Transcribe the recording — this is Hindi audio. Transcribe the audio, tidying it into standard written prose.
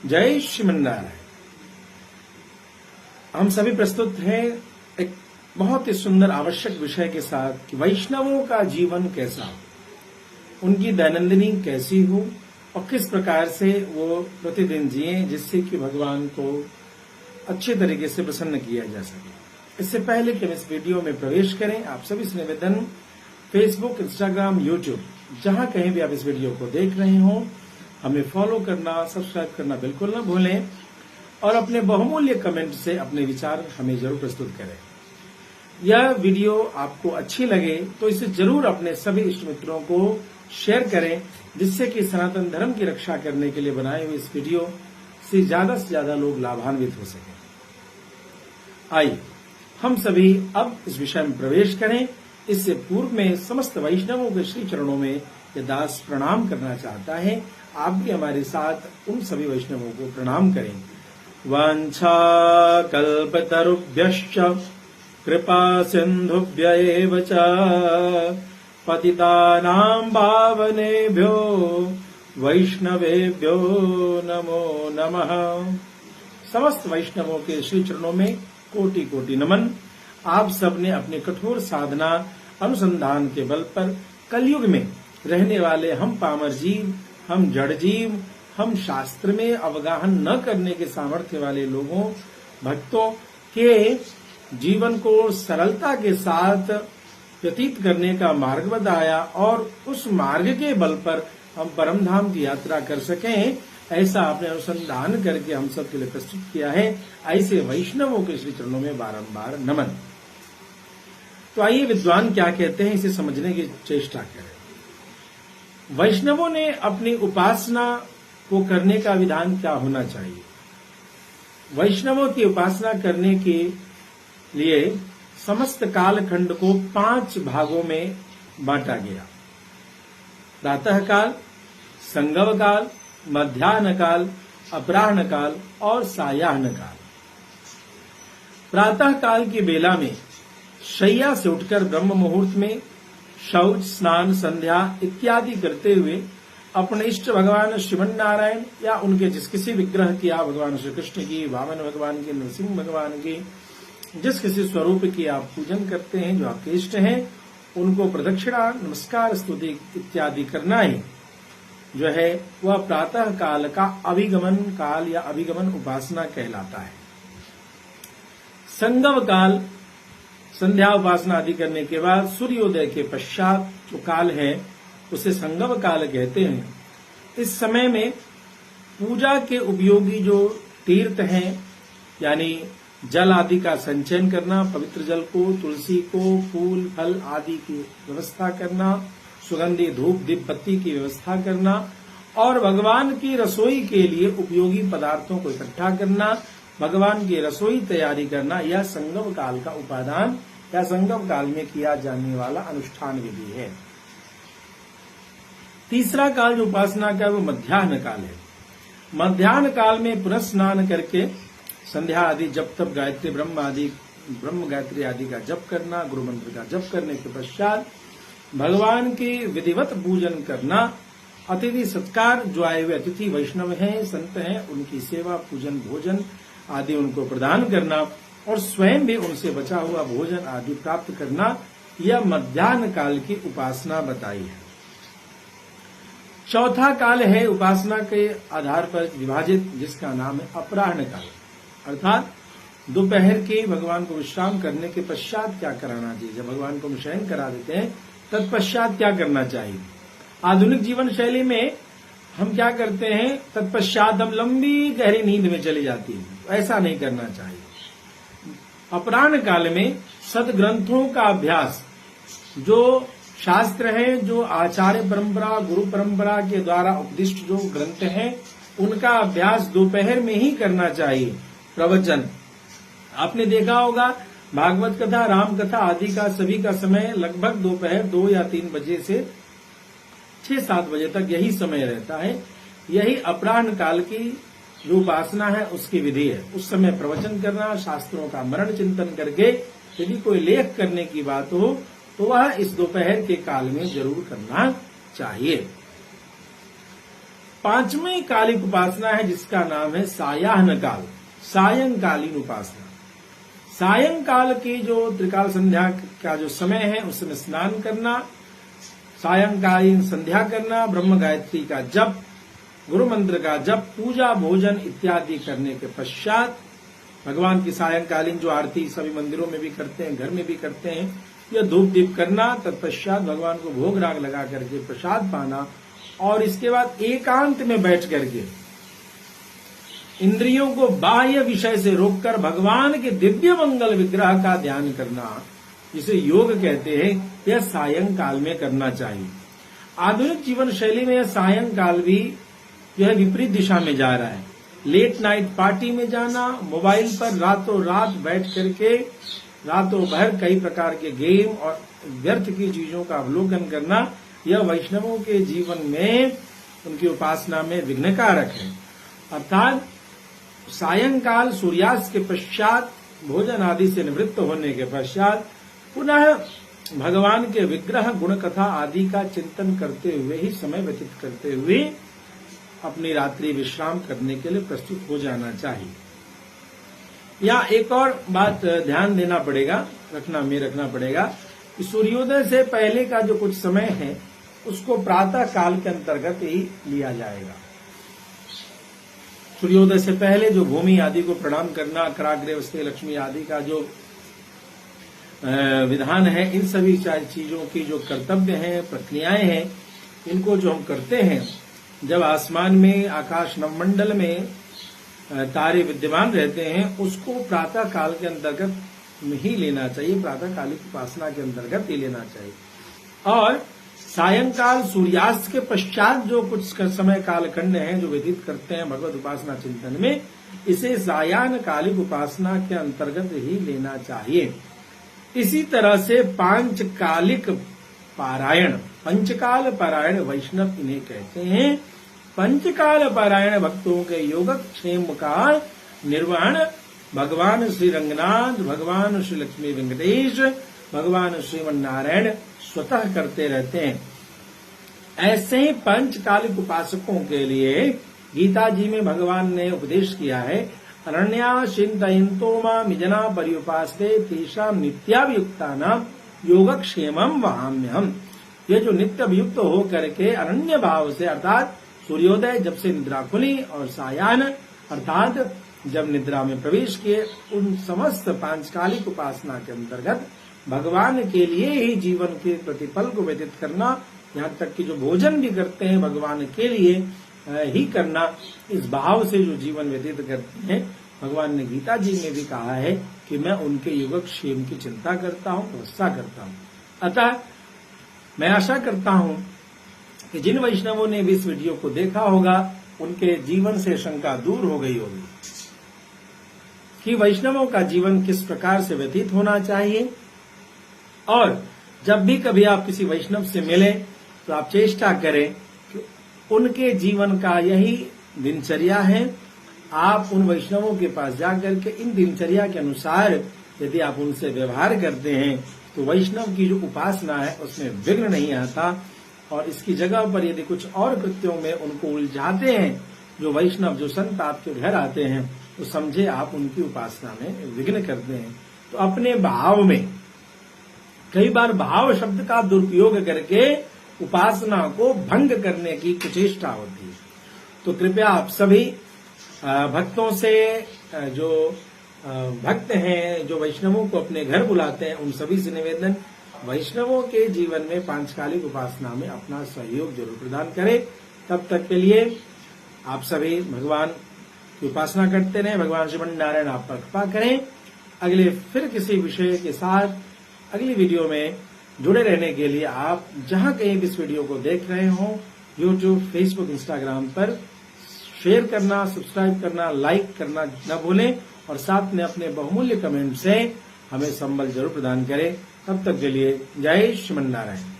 जय श्रीमन्नारायण। हम सभी प्रस्तुत हैं एक बहुत ही सुंदर आवश्यक विषय के साथ कि वैष्णवों का जीवन कैसा हो, उनकी दैनंदिनी कैसी हो और किस प्रकार से वो प्रतिदिन जिए जिससे कि भगवान को अच्छे तरीके से प्रसन्न किया जा सके। इससे पहले कि हम इस वीडियो में प्रवेश करें, आप सभी से निवेदन, फेसबुक, इंस्टाग्राम, यूट्यूब, जहां कहीं भी आप इस वीडियो को देख रहे हो, हमें फॉलो करना, सब्सक्राइब करना बिल्कुल न भूलें और अपने बहुमूल्य कमेंट से अपने विचार हमें जरूर प्रस्तुत करें। यह वीडियो आपको अच्छी लगे तो इसे जरूर अपने सभी इष्ट मित्रों को शेयर करें, जिससे कि सनातन धर्म की रक्षा करने के लिए बनाए हुए इस वीडियो से ज्यादा लोग लाभान्वित हो सकें। आइए हम सभी अब इस विषय में प्रवेश करें। इससे पूर्व में समस्त वैष्णवों के श्री चरणों में यह दास प्रणाम करना चाहता है। आप भी हमारे साथ उन सभी वैष्णवों को प्रणाम करें। वांछा कल्पतरुभ्यश्च कृपा सिंधुभ्य एव च पतितानां पावनेभ्यो वैष्णवेभ्यो नमो नमः। समस्त वैष्णवों के श्री चरणों में कोटि कोटि नमन। आप सबने अपने कठोर साधना अनुसंधान के बल पर कलयुग में रहने वाले हम पामर जीव, हम जड़ जीव, हम शास्त्र में अवगाहन न करने के सामर्थ्य वाले लोगों, भक्तों के जीवन को सरलता के साथ व्यतीत करने का मार्ग बताया और उस मार्ग के बल पर हम परम धाम की यात्रा कर सकें, ऐसा आपने अनुसंधान करके हम सब के लिए प्रस्तुत किया है। ऐसे वैष्णवों के श्री चरणों में बारंबार नमन। तो आइए विद्वान क्या कहते हैं, इसे समझने की चेष्टा करें। वैष्णवों ने अपनी उपासना को करने का विधान क्या होना चाहिए। वैष्णवों की उपासना करने के लिए समस्त कालखंड को 5 भागों में बांटा गया। प्रातः काल, संगम काल, मध्याह्न काल, अपराह्न काल और सायाह्न काल। प्रातः काल की बेला में शैया से उठकर ब्रह्म मुहूर्त में शौच, स्नान, संध्या इत्यादि करते हुए अपने इष्ट भगवान श्रीमन्नारायण या उनके जिस किसी विग्रह की, आप भगवान श्री कृष्ण की, वामन भगवान की, नरसिंह भगवान की, जिस किसी स्वरूप की आप पूजन करते हैं, जो आपके इष्ट हैं, उनको प्रदक्षिणा, नमस्कार, स्तुति इत्यादि करना ही जो है वह प्रातः काल का अभिगमन काल या अभिगमन उपासना कहलाता है। संगम काल, संध्या उपासना आदि करने के बाद सूर्योदय के पश्चात जो काल है उसे संगम काल कहते हैं। इस समय में पूजा के उपयोगी जो तीर्थ हैं, यानी जल आदि का संचयन करना, पवित्र जल को, तुलसी को, फूल फल आदि की व्यवस्था करना, सुगंधी धूप दीप बत्ती की व्यवस्था करना और भगवान की रसोई के लिए उपयोगी पदार्थों को इकट्ठा करना, भगवान की रसोई तैयारी करना, यह संगम काल का उपादान या संगम काल में किया जाने वाला अनुष्ठान विधि है। तीसरा काल जो उपासना का वो मध्याह्न काल है। मध्याह्न काल में पुनः स्नान करके संध्या आदि जप तप, गायत्री ब्रह्म गायत्री आदि का जप करना, गुरु मंत्र का जप करने के पश्चात भगवान की विधिवत पूजन करना, अतिथि सत्कार, जो आए हुए अतिथि वैष्णव हैं, संत हैं, उनकी सेवा, पूजन, भोजन आदि उनको प्रदान करना और स्वयं भी उनसे बचा हुआ भोजन आदि प्राप्त करना, यह मध्याह्न काल की उपासना बताई है। चौथा काल है उपासना के आधार पर विभाजित, जिसका नाम है अपराह्न काल, अर्थात दोपहर के भगवान को विश्राम करने के पश्चात क्या कराना चाहिए। जब भगवान को शयन करा देते हैं तत्पश्चात क्या करना चाहिए। आधुनिक जीवन शैली में हम क्या करते हैं, तत्पश्चात हम लंबी गहरी नींद में चली जाती है। ऐसा नहीं करना चाहिए। अपराह्न काल में सदग्रंथों का अभ्यास, जो शास्त्र है, जो आचार्य परंपरा, गुरु परंपरा के द्वारा उपदिष्ट जो ग्रंथ हैं, उनका अभ्यास दोपहर में ही करना चाहिए। प्रवचन आपने देखा होगा, भागवत कथा, राम कथा आदि का सभी का समय लगभग दोपहर 2 या 3 बजे से 6-7 बजे तक यही समय रहता है। यही अपराह्न काल की जो उपासना है उसकी विधि है। उस समय प्रवचन करना, शास्त्रों का मनन चिंतन करके यदि कोई लेख करने की बात हो तो वह इस दोपहर के काल में जरूर करना चाहिए। पांचवी कालिक उपासना है जिसका नाम है सायाह्न काल, सायंकालीन उपासना। सायंकाल की जो त्रिकाल संध्या का जो समय है उसमें स्नान करना, सायंकालीन संध्या करना, ब्रह्म गायत्री का जप, गुरु मंत्र का जप, पूजा भोजन इत्यादि करने के पश्चात भगवान की सायंकालीन जो आरती सभी मंदिरों में भी करते हैं, घर में भी करते हैं, यह धूप दीप करना, तत्पश्चात भगवान को भोग राग लगा करके प्रसाद पाना और इसके बाद एकांत में बैठ करके इंद्रियों को बाह्य विषय से रोककर भगवान के दिव्य मंगल विग्रह का ध्यान करना, जिसे योग कहते हैं, यह सायंकाल में करना चाहिए। आधुनिक जीवन शैली में यह सायंकाल भी जो है विपरीत दिशा में जा रहा है। लेट नाइट पार्टी में जाना, मोबाइल पर रातों रात बैठ करके रातों भर कई प्रकार के गेम और व्यर्थ की चीजों का अवलोकन करना, यह वैष्णवों के जीवन में उनकी उपासना में विघ्नकारक है। अर्थात सायंकाल सूर्यास्त के पश्चात भोजन आदि से निवृत्त होने के पश्चात पुनः भगवान के विग्रह गुण कथा आदि का चिंतन करते हुए ही, समय व्यतीत करते हुए अपनी रात्रि विश्राम करने के लिए प्रस्तुत हो जाना चाहिए। या एक और बात ध्यान देना पड़ेगा, रखना पड़ेगा कि सूर्योदय से पहले का जो कुछ समय है उसको प्रातः काल के अंतर्गत ही लिया जाएगा। सूर्योदय से पहले जो भूमि आदि को प्रणाम करना, कराग्रे वस्ते लक्ष्मी आदि का जो विधान है, इन सभी चीजों की जो कर्तव्य हैं, प्रक्रियाएं हैं, इनको जो हम करते हैं जब आसमान में, आकाश नवमंडल में तारे विद्यमान रहते हैं, उसको प्रातः काल के अंतर्गत ही लेना चाहिए, प्रातः कालिक उपासना के अंतर्गत ही लेना चाहिए। और सायंकाल सूर्यास्त के पश्चात जो कुछ समय कालखंड है जो व्यतीत करते हैं भगवत उपासना चिंतन में, इसे सायाह्न कालिक उपासना के अंतर्गत ही लेना चाहिए। इसी तरह से पांचकालिक पारायण, पंचकाल पारायण वैष्णव इन्हें कहते हैं। पंचकाल पारायण भक्तों के योगक्षेम का निर्वहन भगवान श्री रंगनाथ, भगवान श्री लक्ष्मी वेंकटेश, भगवान श्रीमन नारायण स्वतः करते रहते हैं। ऐसे ही पंचकालिक उपासकों के लिए गीता जी में भगवान ने उपदेश किया है, अरण्या चिंतयन्तो मां जना पर्युपासते तेषां नित्याभियुक्तानां योगक्षेमं वहाम्यहम्। ये जो नित्य अभियुक्त हो करके अरण्य भाव से, अर्थात सूर्योदय जब से निद्रा खुली और सायाह्न अर्थात जब निद्रा में प्रवेश किए, उन समस्त पांचकालिक उपासना के अंतर्गत भगवान के लिए ही जीवन के प्रतिपल को व्यतीत करना, यहाँ तक कि जो भोजन भी करते हैं भगवान के लिए ही करना, इस भाव से जो जीवन व्यतीत करते हैं, भगवान ने गीता जी में भी कहा है कि मैं उनके योगक्षेम की चिंता करता हूँ, तपस्या करता हूँ। अतः मैं आशा करता हूँ कि जिन वैष्णवों ने भी इस वीडियो को देखा होगा, उनके जीवन से शंका दूर हो गई होगी कि वैष्णवों का जीवन किस प्रकार से व्यतीत होना चाहिए। और जब भी कभी आप किसी वैष्णव से मिलें तो आप चेष्टा करें कि उनके जीवन का यही दिनचर्या है। आप उन वैष्णवों के पास जाकर के इन दिनचर्या के अनुसार यदि आप उनसे व्यवहार करते हैं तो वैष्णव की जो उपासना है उसमें विघ्न नहीं आता। और इसकी जगह पर यदि कुछ और कृत्यों में उनको उलझाते हैं जो वैष्णव, जो संत आपके घर आते हैं, तो समझे आप उनकी उपासना में विघ्न करते हैं। तो अपने भाव में, कई बार भाव शब्द का दुरुपयोग करके उपासना को भंग करने की कुचेष्टा होती है। तो कृपया आप सभी भक्तों से, जो भक्त हैं, जो वैष्णवों को अपने घर बुलाते हैं, उन सभी से निवेदन, वैष्णवों के जीवन में पांचकालिक उपासना में अपना सहयोग जरूर प्रदान करें। तब तक के लिए आप सभी भगवान की उपासना करते रहें, भगवान श्रीमन नारायण आप पर कृपा करें। अगले फिर किसी विषय के साथ अगली वीडियो में जुड़े रहने के लिए आप जहां कहीं भी इस वीडियो को देख रहे हो, यूट्यूब, फेसबुक, इंस्टाग्राम पर शेयर करना, सब्सक्राइब करना, लाइक करना न भूलें और साथ में अपने बहुमूल्य कमेंट से हमें संबल जरूर प्रदान करें। तब तक के लिए जय श्रीमन नारायण।